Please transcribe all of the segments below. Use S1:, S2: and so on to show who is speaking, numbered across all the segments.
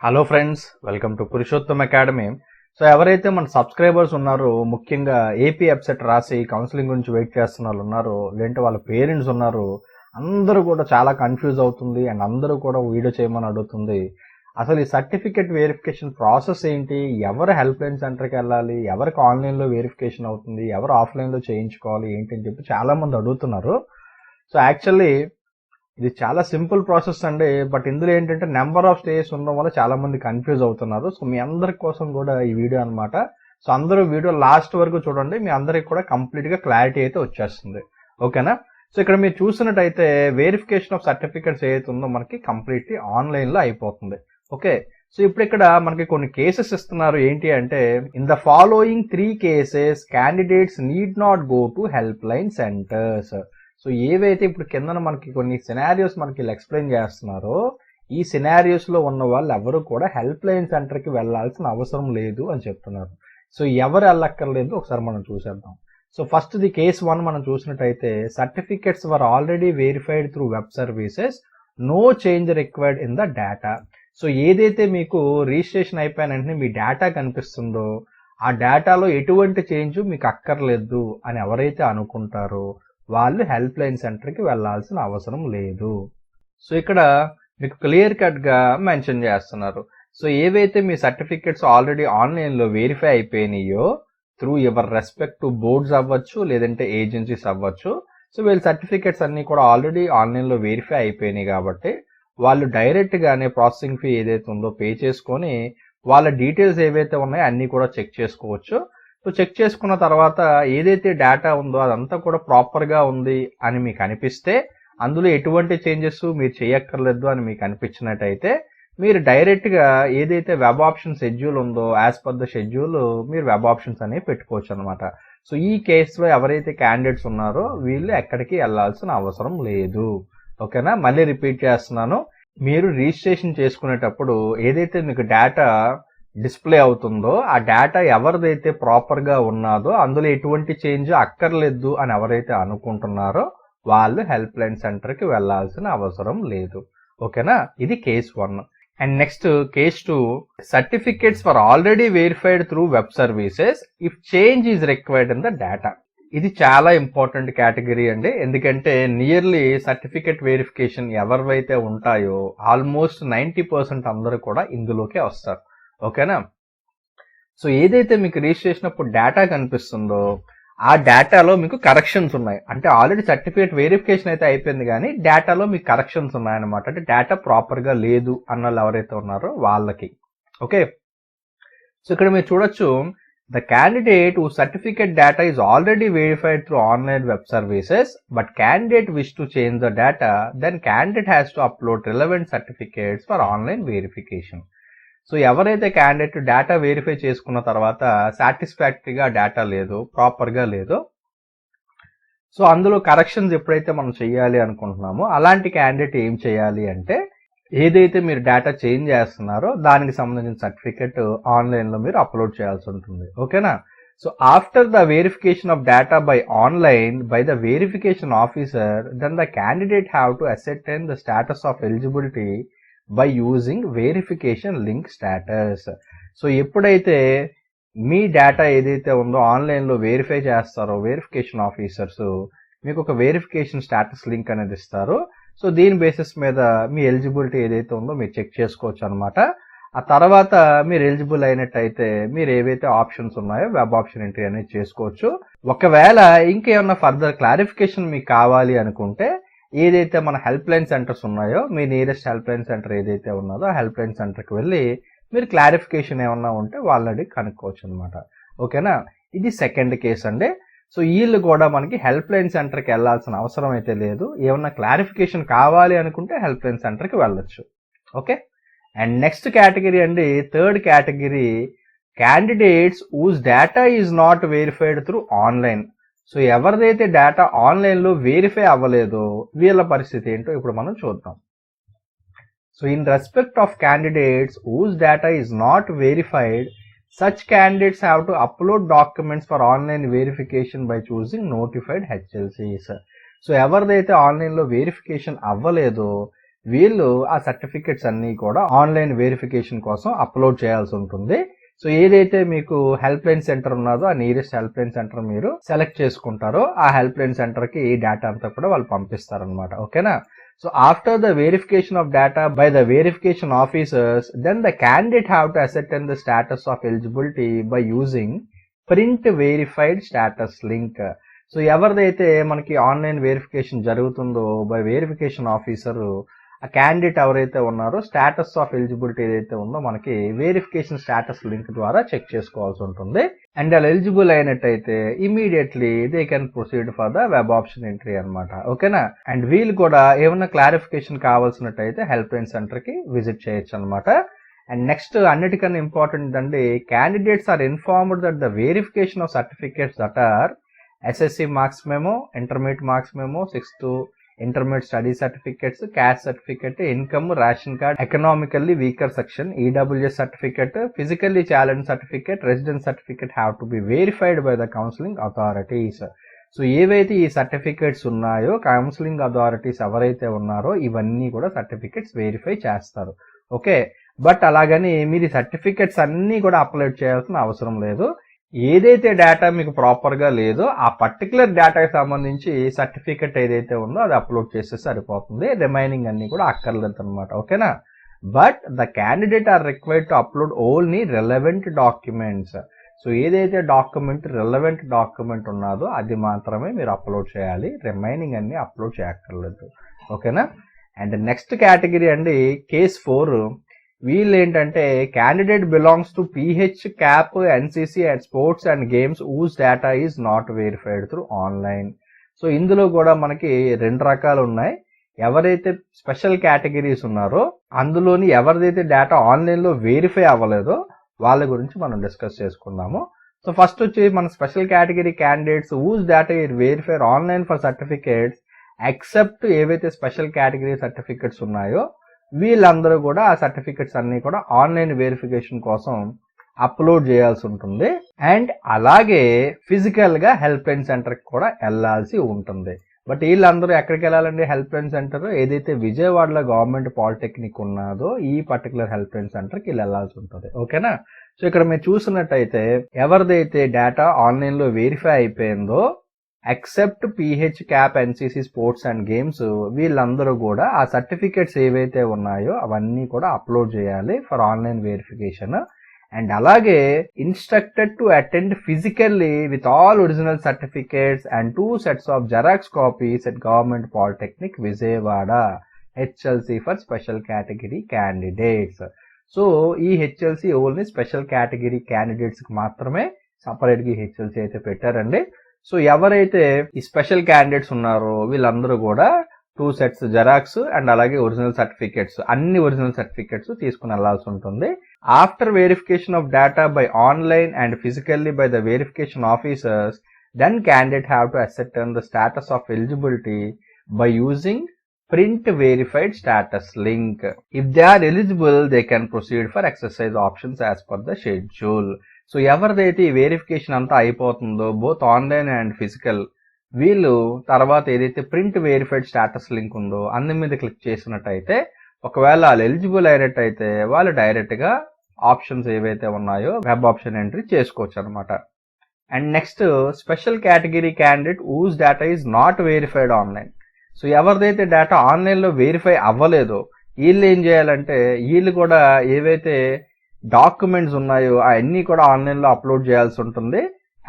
S1: Hello friends, welcome to Purushottam academy. So ఎవరైతే మన subscribers ఉన్నారో, ముఖ్యంగా ఏపీ ఎప్సెట్ రాసి కౌన్సిలింగ్ గురించి వెయిట్ చేస్తున్న వాళ్ళు ఉన్నారు, లేదంటే వాళ్ళ పేరెంట్స్ ఉన్నారు, అందరూ కూడా చాలా కన్ఫ్యూజ్ అవుతుంది అండ్ అందరూ కూడా వీడియో చేయమని అడుగుతుంది. అసలు ఈ సర్టిఫికేట్ వెరిఫికేషన్ ప్రాసెస్ ఏంటి, ఎవరు హెల్ప్ లైన్ సెంటర్కి వెళ్ళాలి, ఎవరికి ఆన్లైన్లో వెరిఫికేషన్ అవుతుంది, ఎవరు ఆఫ్లైన్లో చేయించుకోవాలి ఏంటి అని చెప్పి చాలామంది అడుగుతున్నారు. సో యాక్చువల్లీ ఇది చాలా సింపుల్ ప్రాసెస్ అండి. బట్ ఇందులో ఏంటంటే నెంబర్ ఆఫ్ స్టేజెస్ ఉండడం వల్ల చాలా మంది కన్ఫ్యూజ్ అవుతున్నారు. సో మీ అందరి కోసం కూడా ఈ వీడియో అనమాట. సో అందరూ వీడియో లాస్ట్ వరకు చూడండి, మీ అందరికి కూడా కంప్లీట్ గా క్లారిటీ అయితే వచ్చేస్తుంది. ఓకేనా? సో ఇక్కడ మీరు చూసినట్టయితే వెరిఫికేషన్ ఆఫ్ సర్టిఫికేట్స్ ఏదైతే ఉందో మనకి కంప్లీట్లీ ఆన్లైన్ లో అయిపోతుంది. ఓకే, సో ఇప్పుడు ఇక్కడ మనకి కొన్ని కేసెస్ ఇస్తున్నారు. ఏంటి అంటే, in the following 3 cases candidates need not go to help line centres. So ఏవైతే ఇప్పుడు కింద మనకి కొన్ని సినారియోస్ మనకి ఎక్స్ప్లెయిన్ చేస్తున్నారో, ఈ సినారియోస్ లో ఉన్న వాళ్ళు ఎవరు కూడా హెల్ప్ లైన్ సెంటర్ కి వెళ్లాల్సిన అవసరం లేదు అని చెప్తున్నారు. సో ఎవరు వెళ్ళక్కర్లేదు ఒకసారి మనం చూసేద్దాం. సో ఫస్ట్ ది కేస్ 1 మనం చూసినట్టయితే, certificates were already verified through web services, no change required in the data. So ఏదైతే మీకు రిజిస్ట్రేషన్ అయిపోయిన వెంటనే మీ డేటా కనిపిస్తుందో, ఆ డేటాలో ఎటువంటి చేంజ్ మీకు అక్కర్లేదు అని ఎవరైతే అనుకుంటారో వాళ్ళు హెల్ప్ లైన్ సెంటర్కి వెళ్లాల్సిన అవసరం లేదు. సో ఇక్కడ మీకు క్లియర్ కట్ గా మెన్షన్ చేస్తున్నారు. సో ఏవైతే మీ సర్టిఫికెట్స్ ఆల్రెడీ ఆన్లైన్ లో వెరిఫై అయిపోయినాయో, through your respective boards అవ్వచ్చు, లేదంటే ఏజెన్సీస్ అవ్వచ్చు, సో వీళ్ళ సర్టిఫికెట్స్ అన్ని కూడా ఆల్రెడీ ఆన్లైన్ లో వెరిఫై అయిపోయినాయి కాబట్టి వాళ్ళు డైరెక్ట్ గానే ప్రాసెసింగ్ ఫీ ఏదైతే ఉందో పే చేసుకొని వాళ్ళ డీటెయిల్స్ ఏవైతే ఉన్నాయో అన్ని కూడా చెక్ చేసుకోవచ్చు. సో చెక్ చేసుకున్న తర్వాత ఏదైతే డేటా ఉందో అదంతా కూడా ప్రాపర్ గా ఉంది అని మీకు అనిపిస్తే, అందులో ఎటువంటి చేంజెస్ మీరు చేయక్కర్లేదు అని మీకు అనిపించినట్టయితే, మీరు డైరెక్ట్ గా ఏదైతే వెబ్ ఆప్షన్ షెడ్యూల్ ఉందో యాజ్ పర్ ద షెడ్యూల్ మీరు వెబ్ ఆప్షన్స్ అనేవి పెట్టుకోవచ్చు అనమాట. సో ఈ కేసులో ఎవరైతే క్యాండిడేట్స్ ఉన్నారో వీళ్ళు ఎక్కడికి వెళ్లాల్సిన అవసరం లేదు. ఓకేనా? మళ్ళీ రిపీట్ చేస్తున్నాను, మీరు రిజిస్ట్రేషన్ చేసుకునేటప్పుడు ఏదైతే మీకు డేటా డిస్ప్లే అవుతుందో ఆ డేటా ఎవరిదైతే ప్రాపర్ గా ఉన్నదో, అందులో ఎటువంటి చేంజ్ అక్కర్లేదు అని ఎవరైతే అనుకుంటున్నారో వాళ్ళు హెల్ప్ లైన్ సెంటర్ కి వెళ్లాల్సిన అవసరం లేదు. ఓకేనా? ఇది case 1. And next case 2, certificates for already verified through web services if change is required in the data. ఇది చాలా ఇంపార్టెంట్ కేటగిరీ అండి. ఎందుకంటే నియర్లీ సర్టిఫికేట్ వెరిఫికేషన్ ఎవరివైతే ఉంటాయో ఆల్మోస్ట్ 90% అందరూ కూడా ఇందులోకే వస్తారు. ఓకేనా? సో ఏదైతే మీకు రిజిస్ట్రేషన్ అప్పుడు డేటా కనిపిస్తుందో ఆ డేటాలో మీకు కరెక్షన్స్ ఉన్నాయి. అంటే ఆల్రెడీ సర్టిఫికేట్ వెరిఫికేషన్ అయితే అయిపోయింది, కానీ డేటాలో మీకు కరెక్షన్స్ ఉన్నాయన్నమాట. అంటే డేటా ప్రాపర్ గా లేదు అన్న వాళ్ళు ఎవరైతే ఉన్నారో వాళ్ళకి. ఓకే, సో ఇక్కడ మీరు చూడొచ్చు, the candidate whose certificate data is already verified through online web services but candidate wish to change the data, then candidate has to upload relevant certificates for online verification. So ఎవరైతే candidate data verify చేసుకున్న తర్వాత సాటిస్ఫాక్టరీగా data లేదు, proper గా లేదు, so అందులో corrections ఎప్పుడైతే మనం చేయాలి అనుకుంటున్నామో అలాంటి క్యాండిడేట్ ఏం చేయాలి అంటే, ఏదైతే మీరు డేటా చేంజ్ చేస్తున్నారో దానికి సంబంధించిన సర్టిఫికెట్ ఆన్లైన్ లో మీరు అప్లోడ్ చేయాల్సి ఉంటుంది. ఓకేనా? So after the verification of data by online by the verification officer, then the candidate have to ascertain the status of eligibility by using verification link status. So ఎప్పుడైతే మీ data ఏదైతే ఉందో online లో verify చేస్తారో verification officers మీకు ఒక verification status link అనేది ఇస్తారు. సో దీని బేసిస్ మీద మీ ఎలిజిబిలిటీ ఏదైతే ఉందో మీరు చెక్ చేసుకోవచ్చు అనమాట. ఆ తర్వాత మీరు ఎలిజిబుల్ అయినట్టయితే మీరు ఏవైతే ఆప్షన్స్ ఉన్నాయో వెబ్ ఆప్షన్ ఎంట్రీ అనేది చేసుకోవచ్చు. ఒకవేళ ఇంకేమన్నా ఫర్దర్ క్లారిఫికేషన్ మీకు కావాలి అనుకుంటే, ఏదైతే మన హెల్ప్ లైన్ సెంటర్స్ ఉన్నాయో, మీ నియరెస్ట్ హెల్ప్ లైన్ సెంటర్ ఏదైతే ఉన్నదో ఆ హెల్ప్ లైన్ సెంటర్కి వెళ్ళి మీరు క్లారిఫికేషన్ ఏమన్నా ఉంటే వాళ్ళని కనుక్కోవచ్చు అనమాట. ఓకేనా? ఇది సెకండ్ కేస్ అండి. సో వీళ్ళు కూడా మనకి హెల్ప్ లైన్ సెంటర్కి వెళ్లాల్సిన అవసరం అయితే లేదు. ఏమన్నా క్లారిఫికేషన్ కావాలి అనుకుంటే హెల్ప్ లైన్ సెంటర్కి వెళ్ళొచ్చు. ఓకే, అండ్ నెక్స్ట్ కేటగిరీ అండి, third category, candidates whose data is not verified through online. So ఎవరిదైతే డేటా ఆన్లైన్ లో వెరిఫై అవ్వలేదో వీళ్ళ పరిస్థితి ఏంటో ఇప్పుడు మనం చూద్దాం. So in respect of candidates whose data is not verified, such candidates have to upload documents for online verification by choosing notified HLCs. So ఎవరిదైతే ఆన్లైన్ లో వెరిఫికేషన్ అవ్వలేదో వీళ్ళు ఆ సర్టిఫికెట్స్ అన్ని కూడా ఆన్లైన్ వెరిఫికేషన్ కోసం అప్లోడ్ చేయాల్సి ఉంటుంది. సో ఏదైతే మీకు హెల్ప్ లైన్ సెంటర్ ఉన్నదో ఆ నియరెస్ట్ హెల్ప్ లైన్ సెంటర్ మీరు సెలెక్ట్ చేసుకుంటారో ఆ హెల్ప్ లైన్ సెంటర్ కి ఈ డేటా అంతా కూడా వాళ్ళు పంపిస్తారనమాట. ఓకేనా? So after the verification of data by the verification officers, then the candidate have to ascertain the status of eligibility by using print verified status link. So ఎవరిదైతే మనకి online verification జరుగుతుందో by verification officer ఆ candidate ఎవరైతే ఉన్నారో status of eligibility ఏదైతే ఉందో మనకి verification status link ద్వారా చెక్ చేసుకోవాల్సి ఉంటుంది. అండ్ అలా ఎలిజిబుల్ అయినట్టయితే immediately they can proceed for the web option entry అనమాట. ఓకేనా? అండ్ వీళ్ళు కూడా ఏమైనా క్లారిఫికేషన్ కావాల్సినట్టయితే హెల్ప్ లైన్ సెంటర్ కి విజిట్ చేయొచ్చు అనమాట. అండ్ నెక్స్ట్ అన్నిటికన్నా ఇంపార్టెంట్ అండి, candidates are informed that the verification of certificates that are SSC marks memo, intermediate marks memo, 6th intermediate study certificates, caste certificate, income, ration card, economically weaker section, EWS certificate, physically challenge certificate, residence certificate have to be verified by the counselling authorities. So ఏవైతే ఈ certificates ఉన్నాయో counselling authorities ఎవరైతే ఉన్నారో ఇవన్నీ కూడా certificates verify చేస్తారు. Okay, but అలాగని మీరు ఈ సర్టిఫికేట్స్ అన్నీ కూడా అప్లోడ్ చేయాల్సిన అవసరం లేదు. ఏదైతే డేటా మీకు ప్రాపర్ గా లేదో ఆ పర్టికులర్ డేటాకి సంబంధించి సర్టిఫికెట్ ఏదైతే ఉందో అది అప్లోడ్ చేస్తే సరిపోతుంది. రిమైనింగ్ అన్ని కూడా అక్కర్లేదు అనమాట. ఓకేనా? But the candidate are required to upload only relevant documents. So ఏదైతే రెలవెంట్ డాక్యుమెంట్ ఉన్నదో అది మాత్రమే మీరు అప్లోడ్ చేయాలి. రిమైనింగ్ అన్ని అప్లోడ్ చేయక్కర్లేదు. ఓకేనా? అండ్ నెక్స్ట్ కేటగిరీ అండి కేస్ 4. వీళ్ళు ఏంటంటే candidate belongs to PH, CAP, NCC and sports and games whose data is not verified through online. So ఇందులో కూడా మనకి 2 రకాలు ఉన్నాయి. ఎవరైతే స్పెషల్ కేటగిరీస్ ఉన్నారో అందులోని ఎవరిదైతే డేటా ఆన్లైన్ లో వెరిఫై అవ్వలేదో వాళ్ళ గురించి మనం డిస్కస్ చేసుకుందాము. సో ఫస్ట్ వచ్చి మన special category candidates whose data is verified online for certificates except ఏవైతే స్పెషల్ కేటగిరీ సర్టిఫికేట్స్ ఉన్నాయో వీళ్ళందరూ కూడా ఆ సర్టిఫికెట్స్ అన్ని కూడా ఆన్లైన్ వెరిఫికేషన్ కోసం అప్లోడ్ చేయాల్సి ఉంటుంది. అండ్ అలాగే ఫిజికల్ గా హెల్ప్ లైన్ సెంటర్ కి కూడా వెళ్లాల్సి ఉంటుంది. బట్ వీళ్ళందరూ ఎక్కడికి వెళ్ళాలండి? హెల్ప్ లైన్ సెంటర్ ఏదైతే విజయవాడలో గవర్నమెంట్ పాలిటెక్నిక్ ఉన్నదో ఈ పర్టికులర్ హెల్ప్ లైన్ సెంటర్ కి వెళ్లాల్సి ఉంటుంది. ఓకేనా? సో ఇక్కడ మీరు చూసినట్టయితే ఎవరిదైతే డేటా ఆన్లైన్ లో వెరిఫై అయిపోయిందో except pH, CAP, NCC, sports and games వీళ్ళందరూ కూడా ఆ సర్టిఫికేట్స్ ఏవైతే ఉన్నాయో అవన్నీ కూడా అప్లోడ్ చేయాలి ఫర్ ఆన్లైన్ వెరిఫికేషన్. అండ్ అలాగే instructed to attend physically with all original certificates and 2 sets of xerox copies at government polytechnic Vijayawada HLC for special category candidates. So ఈ HLC only special category candidates కి మాత్రమే separate గా HLC అయితే పెట్టారండి. So ఎవరైతే ఈ special candidates ఉన్నారో వీళ్ళందరూ కూడా 2 sets జెరాక్స్ అండ్ అలాగే ఒరిజినల్ సర్టిఫికేట్స్ అన్ని ఒరిజినల్ సర్టిఫికేట్స్ తీసుకుని వెళ్లాల్సి ఉంటుంది. After verification of data by online and physically by the verification officers then candidate have to ascertain the status of eligibility by using print verified status link. If they are eligible, they can proceed for exercise options as per the schedule. So ఎవరిదైతే ఈ verification అంతా అయిపోతుందో both online and physical వీళ్ళు తర్వాత ఏదైతే print verified status link ఉందో అందు మీద క్లిక్ చేసినట్టయితే ఒకవేళ వాళ్ళు ఎలిజిబుల్ అయినట్టయితే వాళ్ళు డైరెక్ట్ గా ఆప్షన్స్ ఏవైతే ఉన్నాయో వెబ్ ఆప్షన్ ఎంట్రీ చేసుకోవచ్చు అనమాట. And next special category candidate whose data is not verified online. So ఎవరిదైతే డేటా ఆన్లైన్ లో వెరిఫై అవ్వలేదో వీళ్ళు ఏం చేయాలంటే వీళ్ళు కూడా ఏవైతే డాక్యుమెంట్స్ ఉన్నాయో అవన్నీ కూడా ఆన్లైన్ లో అప్లోడ్ చేయాల్సి ఉంటుంది.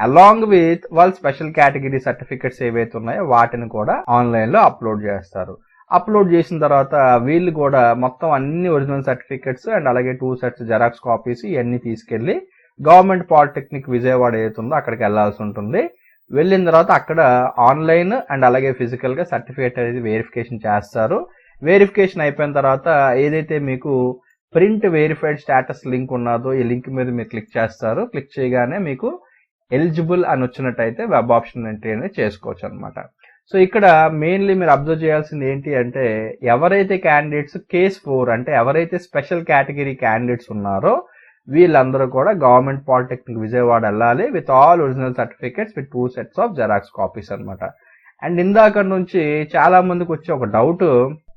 S1: అలాంగ్ విత్ వాళ్ళ స్పెషల్ కేటగిరీ సర్టిఫికెట్స్ ఏవైతే ఉన్నాయో వాటిని కూడా ఆన్లైన్ లో అప్లోడ్ చేస్తారు. అప్లోడ్ చేసిన తర్వాత వీళ్ళు కూడా మొత్తం అన్ని ఒరిజినల్ సర్టిఫికెట్స్ అండ్ అలాగే 2 sets జెరాక్స్ కాపీస్ ఇవన్నీ తీసుకెళ్లి గవర్నమెంట్ పాలిటెక్నిక్ విజయవాడ ఏతుందో అక్కడికి వెళ్లాల్సి ఉంటుంది. వెళ్ళిన తర్వాత అక్కడ ఆన్లైన్ అండ్ అలాగే ఫిజికల్ గా సర్టిఫికేట్ అనేది వెరిఫికేషన్ చేస్తారు. వెరిఫికేషన్ అయిపోయిన తర్వాత ఏదైతే మీకు ప్రింట్ వెరిఫైడ్ స్టాటస్ లింక్ ఉన్నదో ఈ లింక్ మీద మీరు క్లిక్ చేస్తారు. క్లిక్ చేయగానే మీకు ఎలిజిబుల్ అని వచ్చినట్టయితే వెబ్ ఆప్షన్ ఎంట్రీ అనేది చేసుకోవచ్చు అనమాట. సో ఇక్కడ మెయిన్లీ మీరు అబ్జర్వ్ చేయాల్సింది ఏంటి అంటే ఎవరైతే క్యాండిడేట్స్ కేస్ 4 అంటే ఎవరైతే స్పెషల్ కేటగిరీ క్యాండిడేట్స్ ఉన్నారో వీళ్ళందరూ కూడా గవర్నమెంట్ పాలిటెక్నిక్ విజయవాడ వెళ్ళాలి with all original certificates with 2 sets of xerox copies అనమాట. అండ్ ఇందాక నుంచి చాలా మందికి వచ్చే ఒక doubt,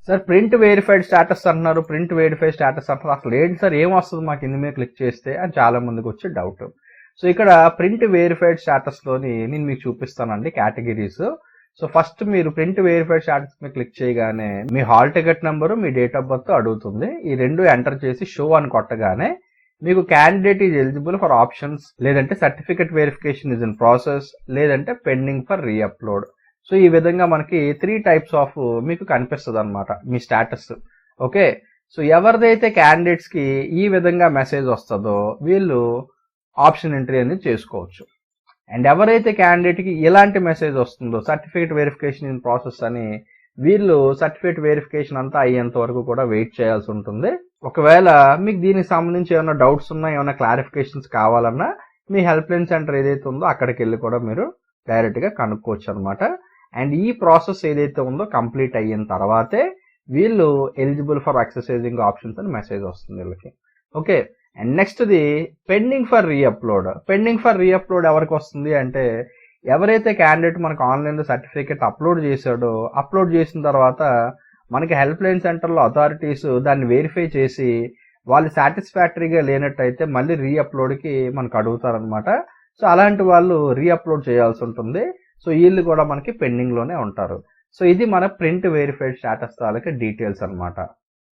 S1: sir print verified status అంటున్నారు, ప్రింట్ వెరిఫైడ్ స్టేటస్ అంటారు, అసలు ఏంటి సార్ ఏం వస్తుంది మాకు ఇందు మీద క్లిక్ చేస్తే అని చాలా మందికి వచ్చే డౌట్. సో ఇక్కడ ప్రింట్ వెరిఫైడ్ స్టేటస్లోని నేను మీకు చూపిస్తానండి కేటగిరీస్. సో ఫస్ట్ మీరు ప్రింట్ వెరిఫైడ్ స్టేటస్ మీద క్లిక్ చేయగానే మీ హాల్ టికెట్ నెంబరు, మీ డేట్ ఆఫ్ బర్త్ అడుగుతుంది. ఈ రెండు ఎంటర్ చేసి షో అని కొట్టగానే మీకు candidate is eligible for options, లేదంటే certificate verification is in process, లేదంటే పెండింగ్ ఫర్ రీఅప్లోడ్. సో ఈ విధంగా మనకి 3 టైప్స్ ఆఫ్ మీకు కనిపిస్తుంది అనమాట మీ స్టేటస్. ఓకే, సో ఎవరిదైతే క్యాండిడేట్స్ కి ఈ విధంగా మెసేజ్ వస్తుందో వీళ్ళు ఆప్షన్ ఎంట్రీ అనేది చేసుకోవచ్చు. అండ్ ఎవరైతే క్యాండిడేట్ కి ఇలాంటి మెసేజ్ వస్తుందో సర్టిఫికేట్ వెరిఫికేషన్ ఇన్ ప్రాసెస్ అని, వీళ్ళు సర్టిఫికేట్ వెరిఫికేషన్ అంతా అయ్యేంత వరకు కూడా వెయిట్ చేయాల్సి ఉంటుంది. ఒకవేళ మీకు దీనికి సంబంధించి ఏమైనా డౌట్స్ ఉన్నా, ఏమైనా క్లారిఫికేషన్స్ కావాలన్నా మీ హెల్ప్ లైన్ సెంటర్ ఏదైతే ఉందో అక్కడికి వెళ్ళి కూడా మీరు డైరెక్ట్ గా కనుక్కోవచ్చు అనమాట. అండ్ ఈ ప్రాసెస్ ఏదైతే ఉందో కంప్లీట్ అయిన తర్వాతే వీళ్ళు ఎలిజిబుల్ ఫర్ ఎక్సర్సైజింగ్ ఆప్షన్స్ అని మెసేజ్ వస్తుంది వీళ్ళకి. Okay, and next the pending for re-upload. Pending for re-upload ఎవరికి వస్తుంది అంటే, ఎవరైతే క్యాండిడేట్ మనకు ఆన్లైన్లో సర్టిఫికేట్ అప్లోడ్ చేశాడో, అప్లోడ్ చేసిన తర్వాత మనకి హెల్ప్ లైన్ సెంటర్లో అథారిటీస్ దాన్ని వెరిఫై చేసి వాళ్ళు సాటిస్ఫాక్టరీగా లేనట్టయితే మళ్ళీ రీఅప్లోడ్కి మనకు అడుగుతారనమాట. సో అలాంటి వాళ్ళు రీఅప్లోడ్ చేయాల్సి ఉంటుంది. సో వీళ్ళు కూడా మనకి పెండింగ్లోనే ఉంటారు. సో ఇది మన ప్రింట్ వెరిఫైడ్ స్టేటస్ తాలూకా డీటెయిల్స్ అనమాట.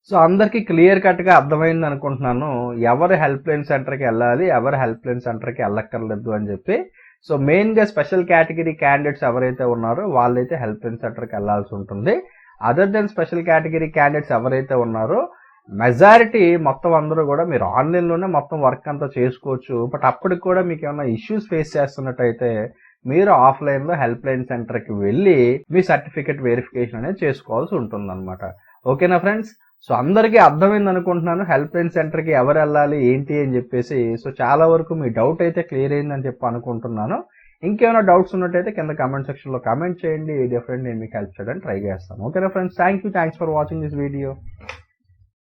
S1: సో అందరికీ క్లియర్ కట్గా అర్థమైంది అనుకుంటున్నాను ఎవరు హెల్ప్ లైన్ సెంటర్కి వెళ్ళాలి, ఎవరు హెల్ప్ లైన్ సెంటర్కి వెళ్ళక్కర్లేదు అని చెప్పి. సో మెయిన్గా స్పెషల్ కేటగిరీ క్యాండిడేట్స్ ఎవరైతే ఉన్నారో వాళ్ళైతే హెల్ప్ లైన్ సెంటర్కి వెళ్ళాల్సి ఉంటుంది. Other than special category candidates ఎవరైతే ఉన్నారో మెజారిటీ మొత్తం అందరూ కూడా మీరు ఆన్లైన్లోనే మొత్తం వర్క్ అంతా చేసుకోవచ్చు. బట్ అప్పటికి కూడా మీకు ఏమైనా ఇష్యూస్ ఫేస్ చేస్తున్నట్టయితే మీరు ఆఫ్లైన్లో హెల్ప్ లైన్ సెంటర్కి వెళ్ళి మీ సర్టిఫికెట్ వెరిఫికేషన్ అనేది చేసుకోవాల్సి ఉంటుంది అనమాట. ఓకేనా ఫ్రెండ్స్? సో అందరికీ అర్థమైంది అనుకుంటున్నాను హెల్ప్ లైన్ సెంటర్కి ఎవరు వెళ్ళాలి ఏంటి అని చెప్పేసి. సో చాలా వరకు మీ డౌట్ అయితే క్లియర్ అయిందని చెప్పి అనుకుంటున్నాను. ఇంకేమైనా డౌట్స్ ఉన్నట్టయితే కింద కామెంట్ సెక్షన్లో కామెంట్ చేయండి. డెఫినెట్లీ నేను మీకు హెల్ప్ చేయడానికి ట్రై చేస్తాను. ఓకేనా friends? Thanks for watching this video.